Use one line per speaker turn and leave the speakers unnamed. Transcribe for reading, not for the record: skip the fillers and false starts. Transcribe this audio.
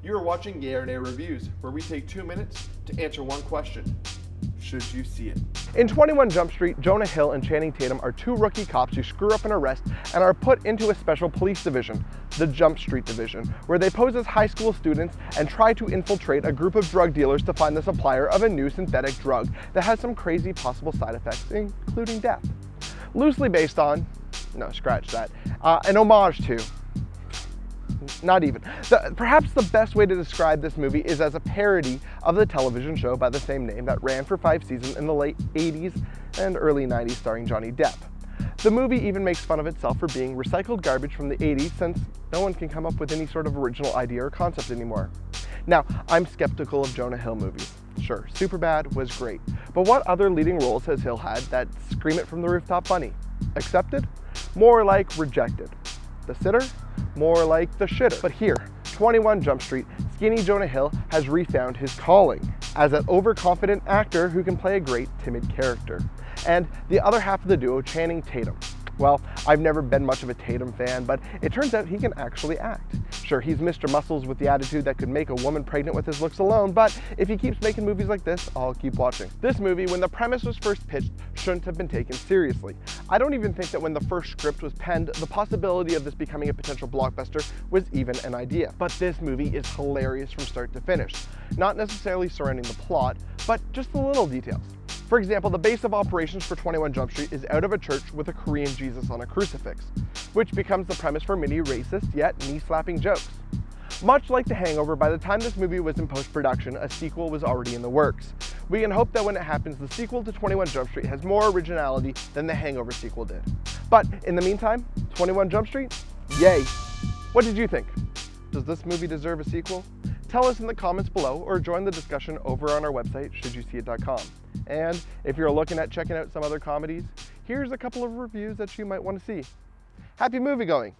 You are watching Yay or Nay Reviews, where we take 2 minutes to answer one question. Should you see it?
In 21 Jump Street, Jonah Hill and Channing Tatum are two rookie cops who screw up an arrest and are put into a special police division, the Jump Street Division, where they pose as high school students and try to infiltrate a group of drug dealers to find the supplier of a new synthetic drug that has some crazy possible side effects, including death. Loosely based on, no, scratch that, an homage to, not even. Perhaps the best way to describe this movie is as a parody of the television show by the same name that ran for 5 seasons in the late 80s and early 90s starring Johnny Depp. The movie even makes fun of itself for being recycled garbage from the 80s since no one can come up with any sort of original idea or concept anymore. Now, I'm skeptical of Jonah Hill movies. Sure, Superbad was great, but what other leading roles has Hill had that scream it from the rooftop funny? Accepted? More like rejected. The sitter? More like the shitter. But here, 21 Jump Street, skinny Jonah Hill has refound his calling as an overconfident actor who can play a great timid character. And the other half of the duo, Channing Tatum. Well, I've never been much of a Tatum fan, but it turns out he can actually act. Sure, he's Mr. Muscles with the attitude that could make a woman pregnant with his looks alone, but if he keeps making movies like this, I'll keep watching. This movie, when the premise was first pitched, shouldn't have been taken seriously. I don't even think that when the first script was penned, the possibility of this becoming a potential blockbuster was even an idea. But this movie is hilarious from start to finish. Not necessarily surrounding the plot, but just the little details. For example, the base of operations for 21 Jump Street is out of a church with a Korean Jesus on a crucifix, which becomes the premise for many racist yet knee-slapping jokes. Much like The Hangover, by the time this movie was in post-production, a sequel was already in the works. We can hope that when it happens, the sequel to 21 Jump Street has more originality than the Hangover sequel did. But in the meantime, 21 Jump Street, yay! What did you think? Does this movie deserve a sequel? Tell us in the comments below or join the discussion over on our website, shouldyouseit.com. And if you're looking at checking out some other comedies, here's a couple of reviews that you might want to see. Happy movie going!